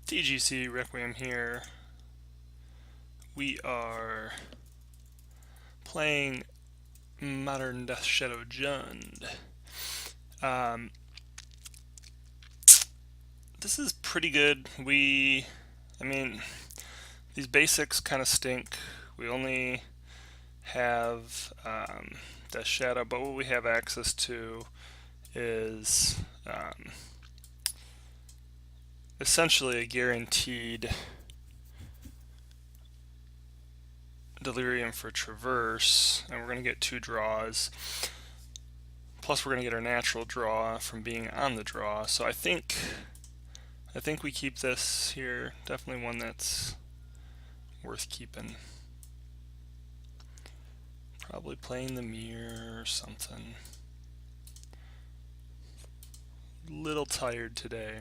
TGC Requiem here. We are playing Modern Death Shadow Jund. This is pretty good. I mean, these basics kind of stink. We only have Death Shadow, but what we have access to is essentially a guaranteed Delirium for Traverse, and we're going to get 2 draws. Plus, we're going to get our natural draw from being on the draw. So I think we keep this here. Definitely one that's worth keeping. Probably playing the mirror or something. Little tired today.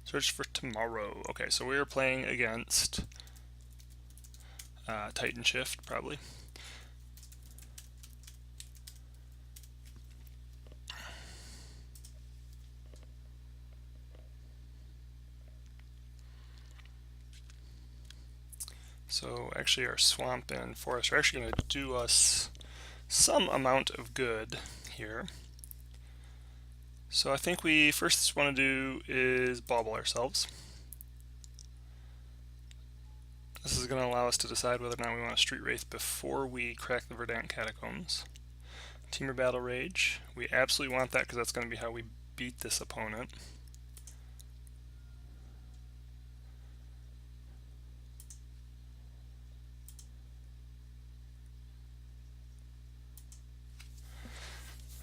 Search for tomorrow. Okay, so we are playing against Titan Shift, probably. So actually our swamp and forest are actually going to do us some amount of good here. So I think we first want to do is bauble ourselves. This is going to allow us to decide whether or not we want a Street Wraith before we crack the Verdant Catacombs. Temur Battle Rage. We absolutely want that because that's going to be how we beat this opponent.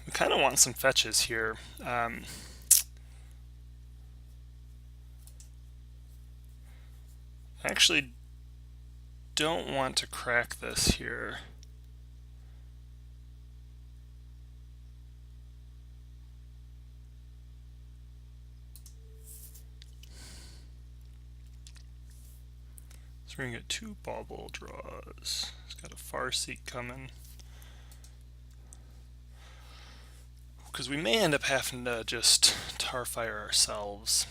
We kind of want some fetches here. I actually don't want to crack this here. So we're going to get 2 bauble draws. It's got a Farseek coming. Because we may end up having to just Tarfire ourselves.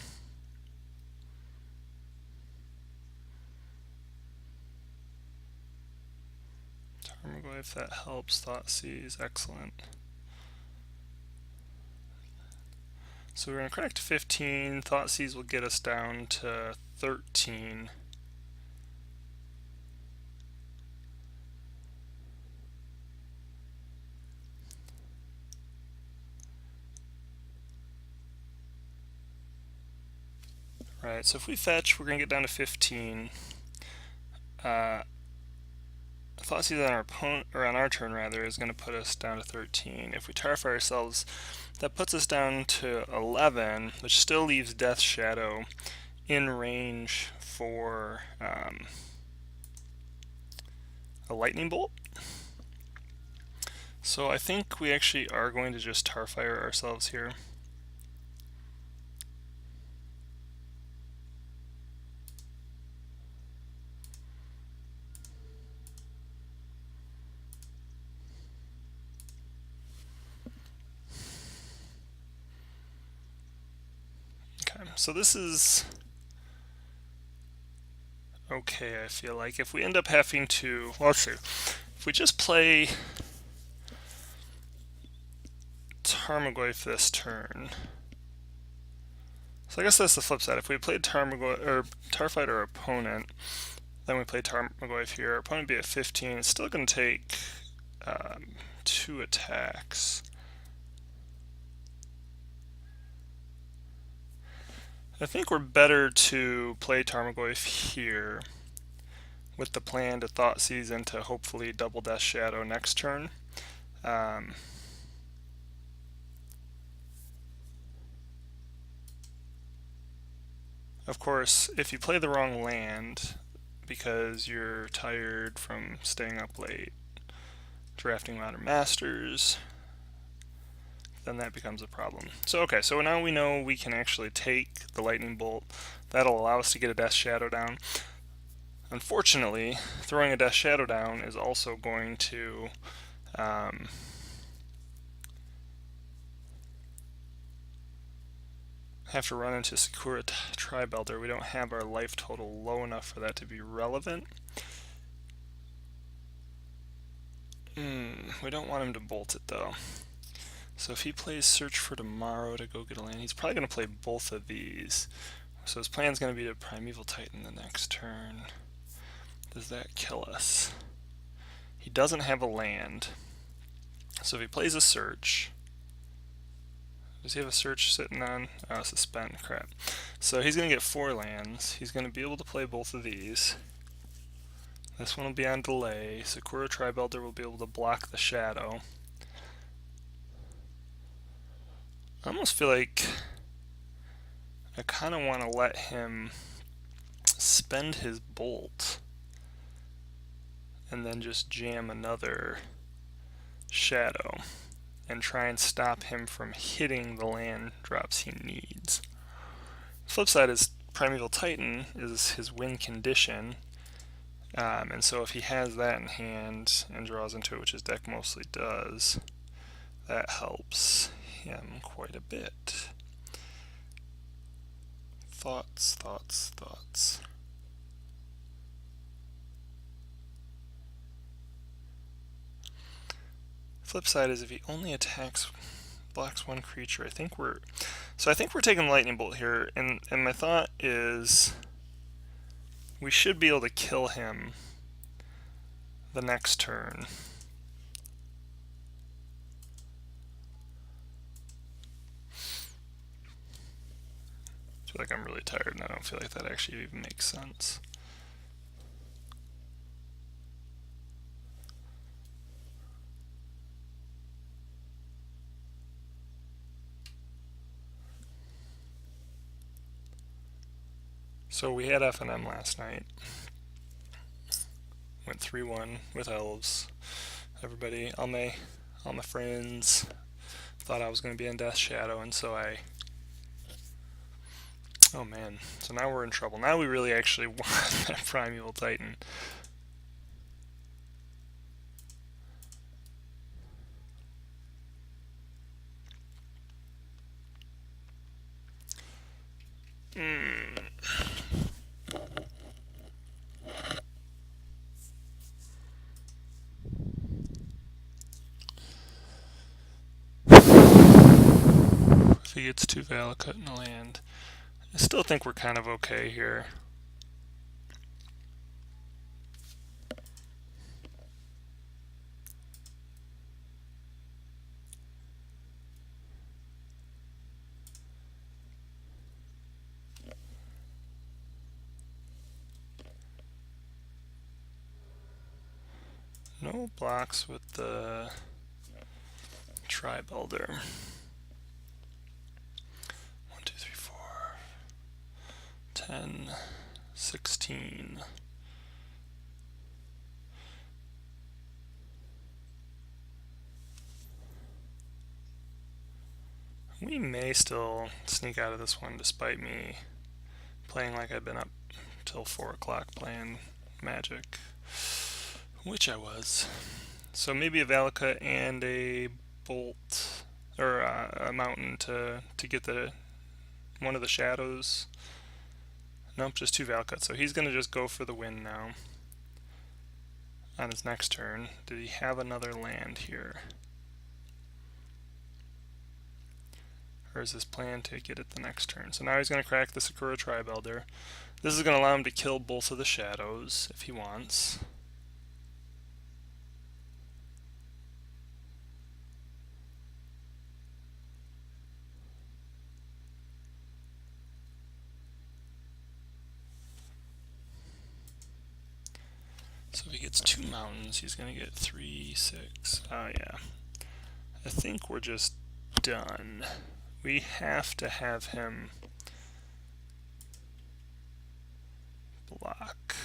Tarmogoyf, that helps. Thoughtseize, excellent. So we're going to crack to 15. Thoughtseize will get us down to 13. Right, so if we fetch, we're going to get down to 15. Thoughtseize on our opponent, or on our turn rather, is going to put us down to 13. If we Tarfire ourselves, that puts us down to 11, which still leaves Death Shadow in range for a Lightning Bolt. So I think we actually are going to just Tarfire ourselves here. So this is okay, I feel like. If we end up having to, well, let's see. If we just play Tarmogoyf this turn, so I guess that's the flip side. If we played Tarmogoyf or Tarfight our opponent, then we play Tarmogoyf here, our opponent would be at 15. It's still going to take 2 attacks. I think we're better to play Tarmogoyf here with the plan to Thoughtseize into hopefully double Death Shadow next turn. Of course, if you play the wrong land because you're tired from staying up late, drafting Modern Masters, then that becomes a problem. So okay, so now we know we can actually take the Lightning Bolt. That'll allow us to get a Death Shadow down. Unfortunately, throwing a Death Shadow down is also going to have to run into Sakura Tri-Belter. We don't have our life total low enough for that to be relevant. We don't want him to bolt it though. So if he plays Search for Tomorrow to go get a land, he's probably going to play both of these. So his plan is going to be to Primeval Titan the next turn. Does that kill us? He doesn't have a land. So if he plays a Search, does he have a Search sitting on? Oh, Suspend, crap. So he's going to get 4 lands. He's going to be able to play both of these. This one will be on delay. Sakura Tri-Belter will be able to block the shadow. I almost feel like I kind of want to let him spend his bolt and then just jam another shadow and try and stop him from hitting the land drops he needs. The flip side is Primeval Titan is his win condition, and so if he has that in hand and draws into it, which his deck mostly does, that helps him quite a bit. Thoughts, thoughts, thoughts. Flip side is if he only blocks one creature, I think we're taking Lightning Bolt here, and my thought is we should be able to kill him the next turn. I feel like I'm really tired and I don't feel like that actually even makes sense. So we had F&M last night. Went 3-1 with elves. Everybody, all my friends thought I was going to be in Death Shadow, and so oh man, so now we're in trouble. Now we really actually want that Primeval Titan. If he gets 2 Valakut in the land, I still think we're kind of okay here. No blocks with the Tri-Belter. 1, 2, 3, 4, 10, 16. We may still sneak out of this one despite me playing like I've been up till 4 o'clock playing Magic, which I was. So maybe a Valakut and a Bolt, or a Mountain to get one of the shadows. Nope, just 2 Valakut. So he's going to just go for the win now on his next turn. Did he have another land here? Or is his plan to get it the next turn? So now he's going to crack the Sakura Tri-Belter. This is going to allow him to kill both of the shadows if he wants. So if he gets 2 mountains, he's going to get 3, 6. Oh yeah. I think we're just done. We have to have him block.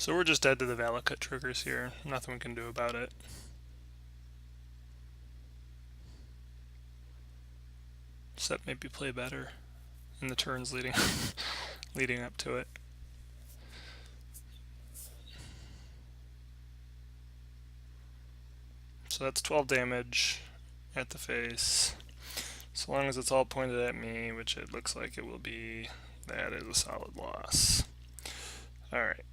So we're just dead to the Valakut triggers here. Nothing we can do about it. Except maybe play better in the turns leading leading up to it. So that's 12 damage at the face. So long as it's all pointed at me, which it looks like it will be, that is a solid loss. Alright.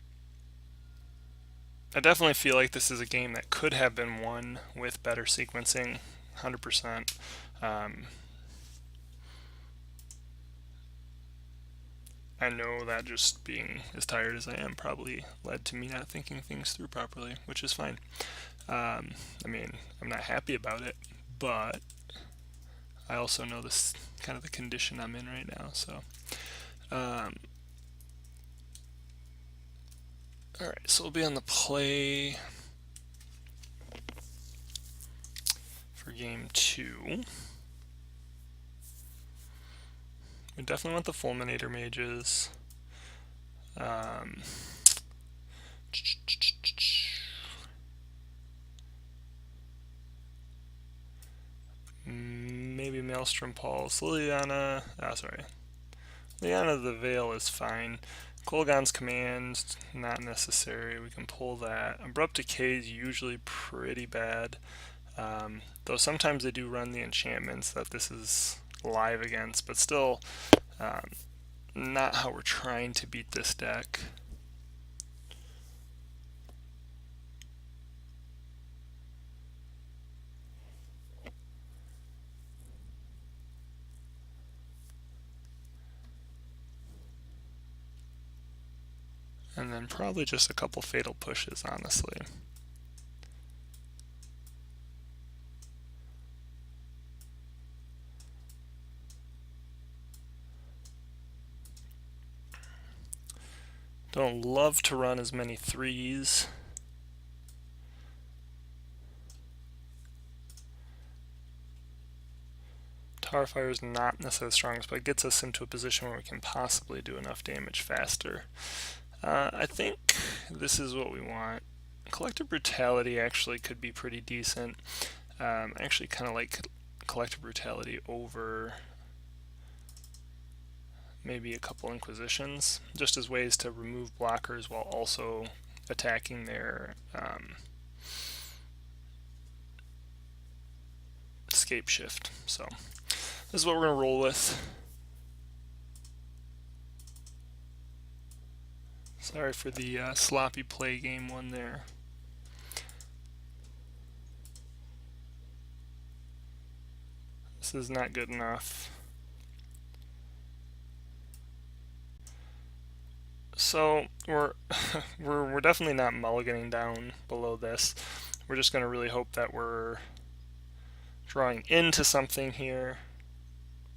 I definitely feel like this is a game that could have been won with better sequencing, 100%. I know that just being as tired as I am probably led to me not thinking things through properly, which is fine. I mean, I'm not happy about it, but I also know this kind of the condition I'm in right now, so. Alright, so we'll be on the play for game 2. We definitely want the Fulminator mages. Maybe Maelstrom Pulse. Liliana the Veil is fine. Kolaghan's Command, not necessary. We can pull that. Abrupt Decay is usually pretty bad. Though sometimes they do run the enchantments that this is live against, but still not how we're trying to beat this deck. And then probably just a couple fatal pushes, honestly. Don't love to run as many 3s. Starfire is not necessarily the strongest, but it gets us into a position where we can possibly do enough damage faster. I think this is what we want. Collective Brutality actually could be pretty decent. I actually kind of like Collective Brutality over maybe a couple Inquisitions, just as ways to remove blockers while also attacking their escape shift. So this is what we're going to roll with. Sorry for the sloppy play game one there. This is not good enough. So we're definitely not mulliganing down below this. We're just going to really hope that we're drawing into something here.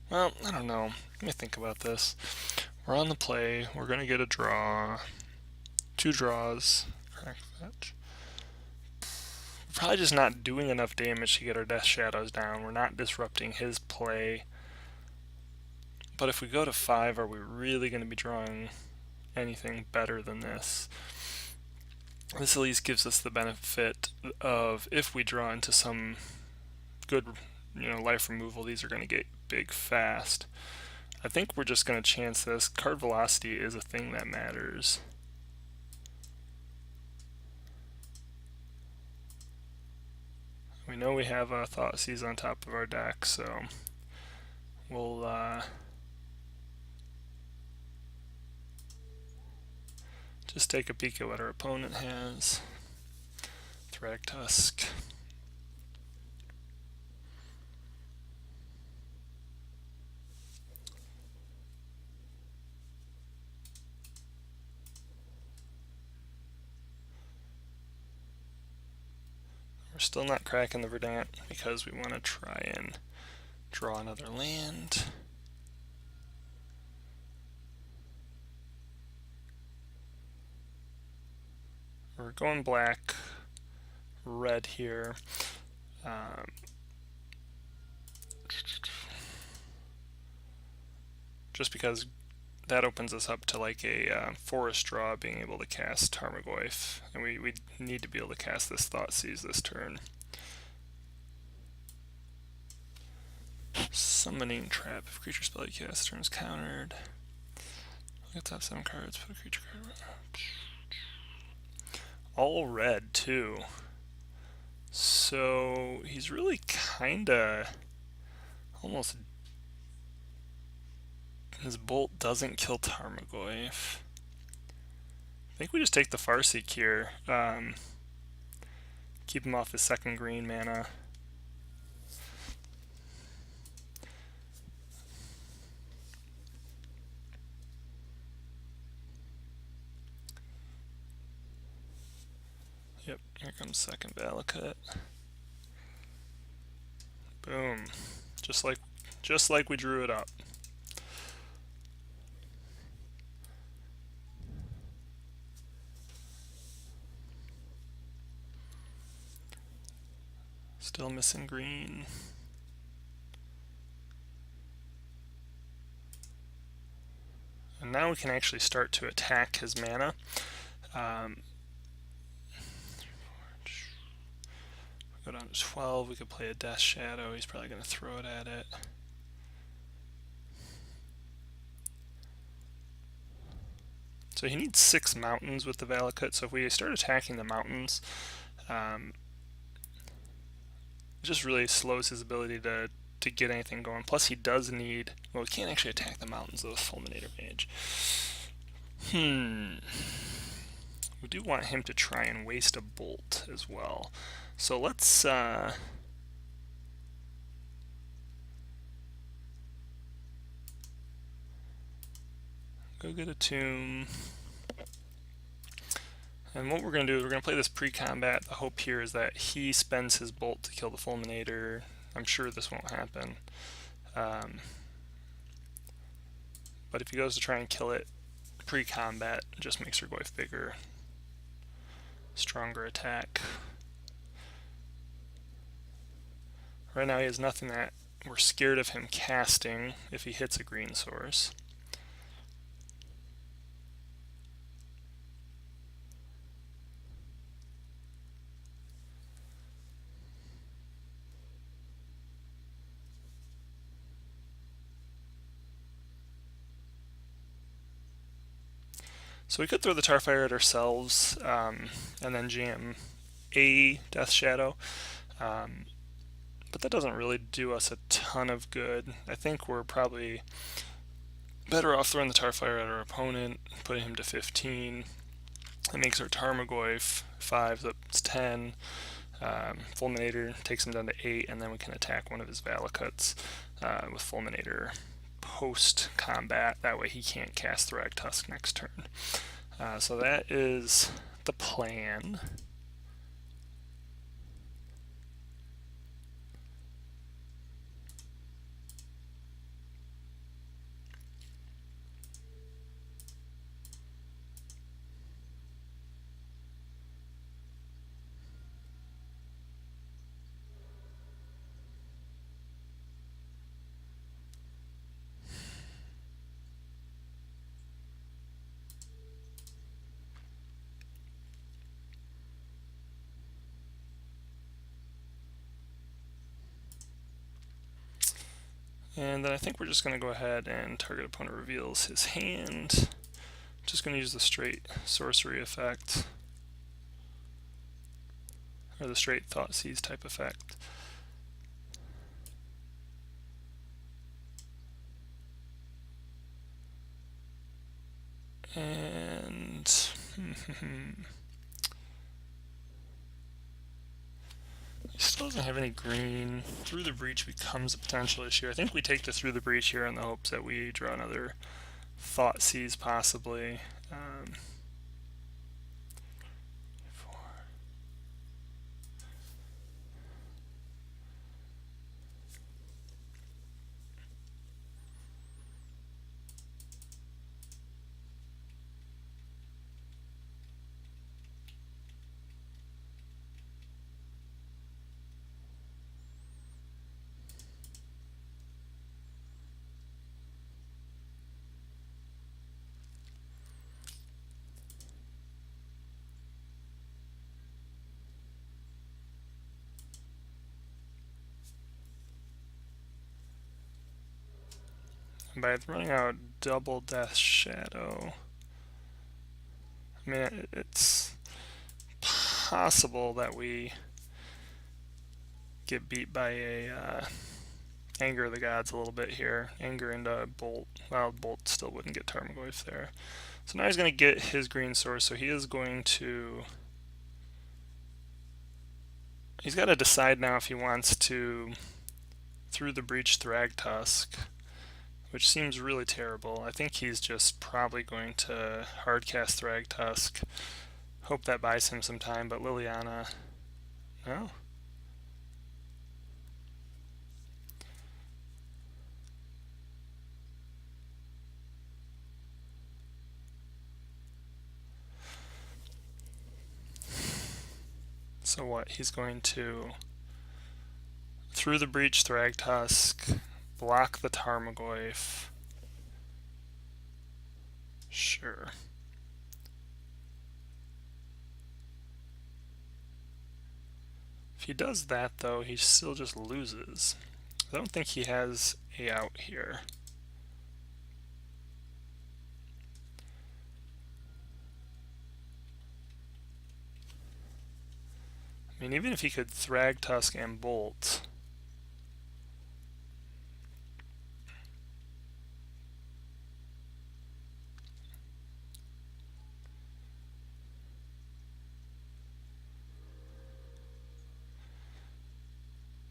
Well, I don't know. Let me think about this. We're on the play. We're going to get a draw. 2 draws. Correct fetch. We're probably just not doing enough damage to get our Death Shadows down. We're not disrupting his play. But if we go to 5, are we really going to be drawing anything better than this? This at least gives us the benefit of, if we draw into some good life removal, these are going to get big fast. I think we're just going to chance this. Card velocity is a thing that matters. We know we have a Thoughtseize on top of our deck, so we'll just take a peek at what our opponent has. Thoratic Tusk. We're still not cracking the Verdant because we want to try and draw another land. We're going black, red here. Just because that opens us up to like a forest draw, being able to cast Tarmogoyf, and we need to be able to cast this Thoughtseize this turn. Summoning Trap. If creature spell you cast turn is countered. Look at top 7 cards, put a creature card. All red too. So he's really kinda almost. His bolt doesn't kill Tarmogoyf. I think we just take the Farseek here. Keep him off his second green mana. Yep, here comes second Valakut. Boom. Just like we drew it up. Still missing green. And now we can actually start to attack his mana. Go down to 12, we could play a Death Shadow, he's probably going to throw it at it. So he needs 6 mountains with the Valakut, so if we start attacking the mountains, it just really slows his ability to get anything going. Plus he does need, well, we can't actually attack the mountains with Fulminator Mage. We do want him to try and waste a bolt as well. So let's go get a tomb. And what we're going to do is we're going to play this pre-combat. The hope here is that he spends his bolt to kill the Fulminator. I'm sure this won't happen. But if he goes to try and kill it pre-combat, it just makes Tarmogoyf bigger. Stronger attack. Right now he has nothing that we're scared of him casting if he hits a green source. So we could throw the Tarfire at ourselves and then jam a Death Shadow, but that doesn't really do us a ton of good. I think we're probably better off throwing the Tarfire at our opponent, putting him to 15. That makes our Tarmogoyf 5 up to 10. Fulminator takes him down to 8, and then we can attack one of his Valakuts with Fulminator post-combat. That way he can't cast Thrag Tusk next turn. So that is the plan. And then I think we're just going to go ahead and target opponent reveals his hand. Just going to use the straight sorcery effect, or the straight Thoughtseize type effect. And he still doesn't have any green. Through the Breach becomes a potential issue. I think we take the Through the Breach here in the hopes that we draw another Thoughtseize possibly. And by running out double Death Shadow, I mean, it's possible that we get beat by a Anger of the Gods a little bit here. Anger into Bolt. Well, Bolt still wouldn't get Tarmogoyf there. So now he's going to get his green source, so he is going to... He's got to decide now if he wants to Through the Breach Thragtusk, which seems really terrible. I think he's just probably going to hardcast Thragtusk, hope that buys him some time, but Liliana... No? So what? He's going to Through the Breach Thragtusk, block the Tarmogoyf. Sure. If he does that, though, he still just loses. I don't think he has a out here. I mean, even if he could Thragtusk and Bolt...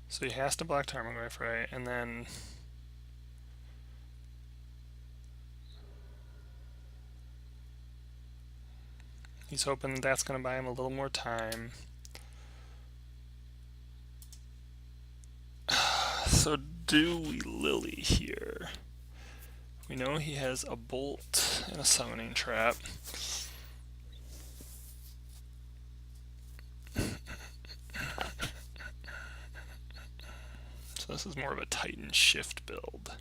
So he has to block Tarmogoyf, right? And then... he's hoping that's going to buy him a little more time. So do we Lily here? We know he has a Bolt and a Summoning Trap. So this is more of a Titan Shift build.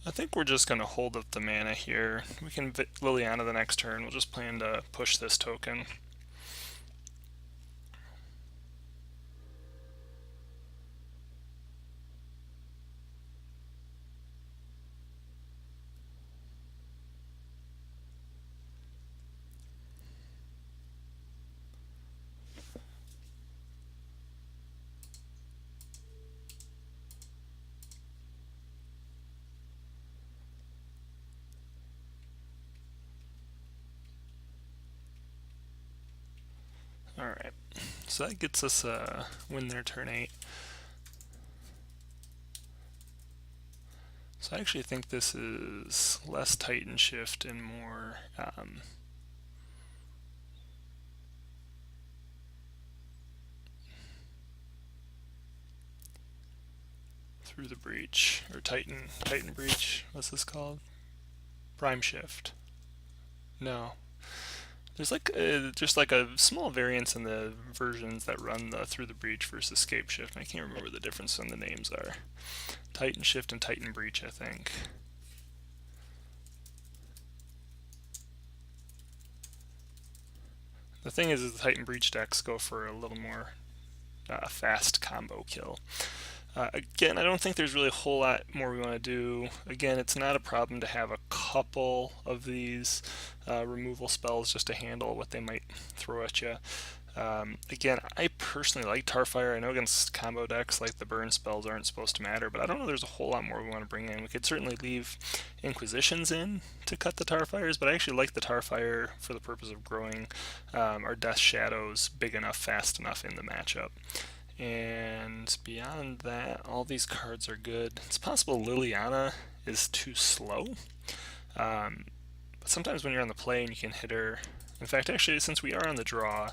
I think we're just going to hold up the mana here. We can Liliana the next turn. We'll just plan to push this token. Alright, so that gets us a win their turn 8. So I actually think this is less Titan Shift and more Through the Breach, or Titan Breach, what's this called? Prime Shift. No. There's like just like a small variance in the versions that run the Through the Breach versus Escape Shift. I can't remember the difference in the names are. Titan Shift and Titan Breach, I think. The thing is the Titan Breach decks go for a little more fast combo kill. Again, I don't think there's really a whole lot more we want to do. Again, it's not a problem to have a couple of these removal spells just to handle what they might throw at you. Again, I personally like Tarfire. I know against combo decks, like the burn spells aren't supposed to matter, but I don't know there's a whole lot more we want to bring in. We could certainly leave Inquisitions in to cut the Tarfires, but I actually like the Tarfire for the purpose of growing our Death Shadows big enough, fast enough in the matchup. And beyond that, all these cards are good. It's possible Liliana is too slow. But sometimes when you're on the play and you can hit her... In fact, actually, since we are on the draw,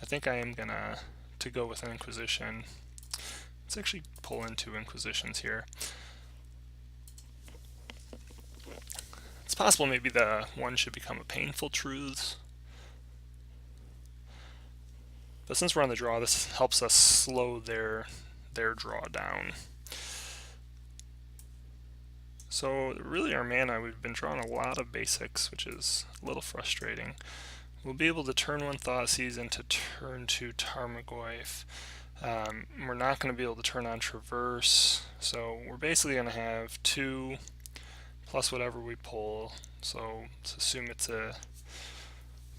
I think I am going to go with an Inquisition. Let's actually pull in 2 Inquisitions here. It's possible maybe the one should become a Painful Truths. But since we're on the draw, this helps us slow their draw down. So really our mana, we've been drawing a lot of basics, which is a little frustrating. we'll be able to turn 1 Thoughtseize into turn 2 Tarmogoyf. We're not going to be able to turn on Traverse, so we're basically going to have 2 plus whatever we pull. So let's assume it's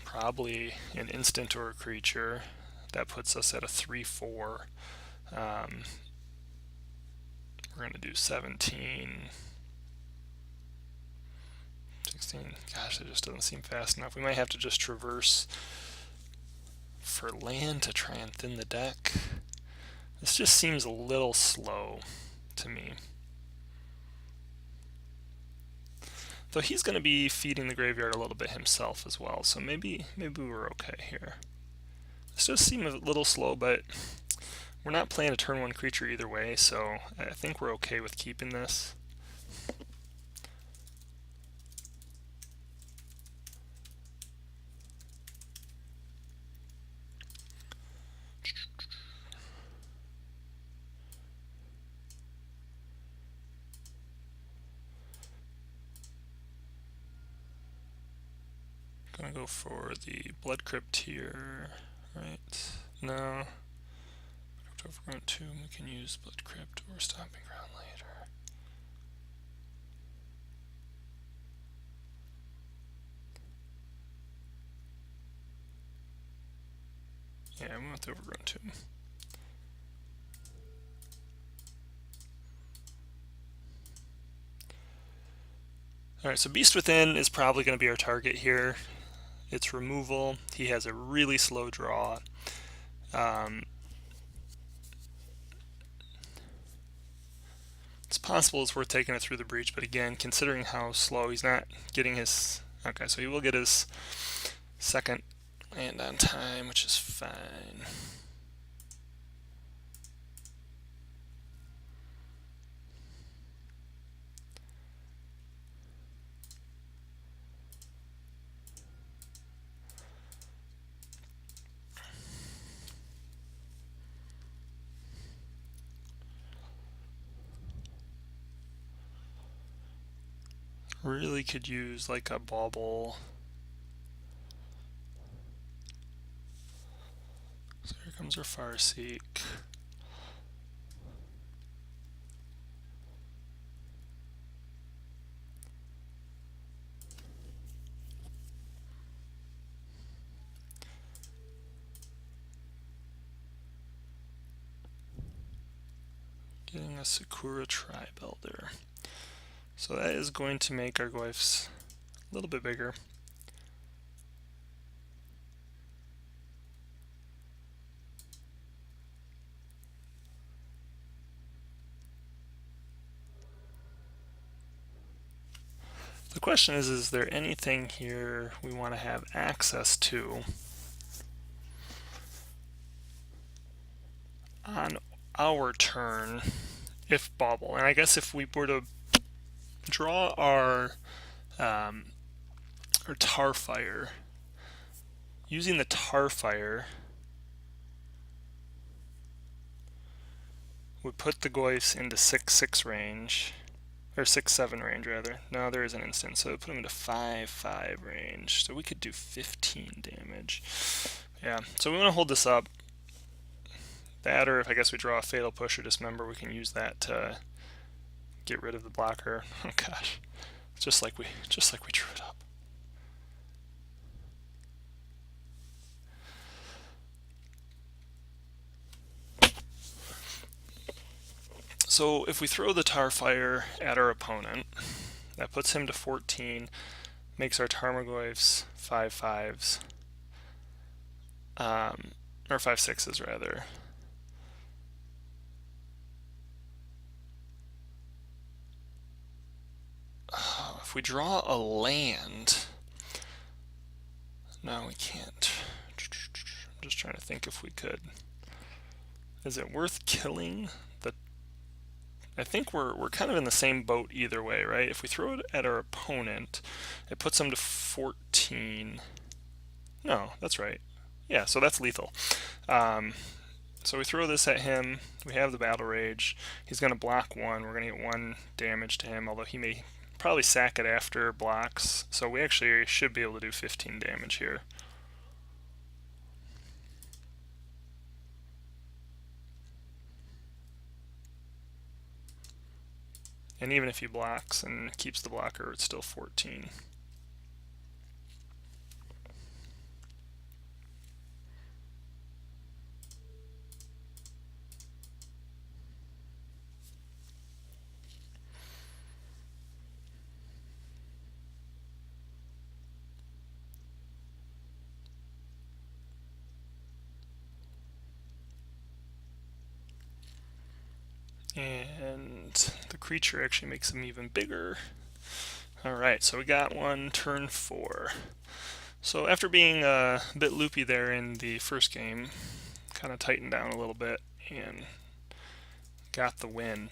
probably an instant or a creature. That puts us at a 3/4. We're going to do 17, 16. Gosh, that just doesn't seem fast enough. We might have to just traverse for land to try and thin the deck. This just seems a little slow to me. Though he's going to be feeding the graveyard a little bit himself as well, so maybe we're okay here. This does seem a little slow, but we're not playing a turn 1 creature either way, so I think we're okay with keeping this. Gonna go for the Blood Crypt here, right? No. Crypt Overgrown Tomb, we can use Blood Crypt or Stomping Ground later. Yeah, we want the Overgrown Tomb. Alright, so Beast Within is probably going to be our target here. It's removal. He has a really slow draw. It's possible it's worth taking it through the breach, but again, considering how slow, he's not getting his... Okay, so he will get his second land on time, which is fine. Really could use like a bauble. So here comes our Farseek. Getting a Sakura Tribe Elder. So that is going to make our Goyfs a little bit bigger. The question is there anything here we want to have access to on our turn if bauble? And I guess if we were to draw our Tarfire, using the Tarfire would put the Goyfs into 6/6 range, or 6/7 range rather. No, there is an instant, so it put them into 5/5 range. So we could do 15 damage. Yeah, so we want to hold this up. That, or if I guess we draw a Fatal Push or Dismember, we can use that to get rid of the blocker. Oh gosh, just like we drew it up. So if we throw the Tarfire at our opponent, that puts him to 14, makes our Tarmogoyfs 5/5s, or 5/6s rather. If we draw a land, no, we can't. I'm just trying to think if we could. Is it worth killing the... I think we're kind of in the same boat either way, right? If we throw it at our opponent, it puts them to 14. No, that's right. Yeah, so that's lethal. So we throw this at him. We have the Battle Rage. He's going to block 1. We're going to get 1 damage to him, although he may probably sack it after blocks. So we actually should be able to do 15 damage here. And even if he blocks and keeps the blocker, it's still 14. And the creature actually makes them even bigger. Alright, so we got one turn 4. So after being a bit loopy there in the first game, kind of tightened down a little bit and got the win.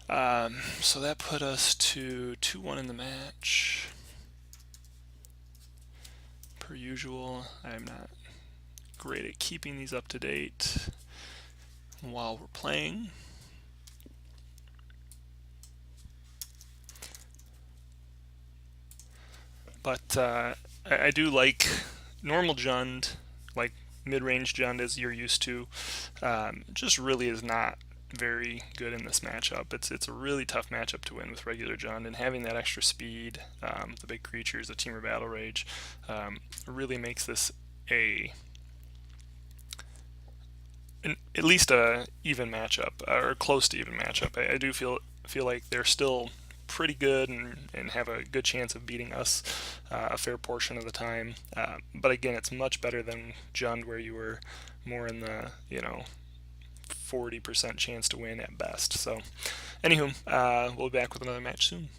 So that put us to 2-1 in the match. Per usual, I'm not great at keeping these up to date while we're playing. But I do like normal Jund, like mid-range Jund as you're used to. Just really is not very good in this matchup. It's a really tough matchup to win with regular Jund, and having that extra speed, the big creatures, the Temur Battle Rage, really makes this at least a even matchup, or close to even matchup. I do feel like they're still pretty good and have a good chance of beating us a fair portion of the time. But again, it's much better than Jund, where you were more in the 40% chance to win at best. So, anywho, we'll be back with another match soon.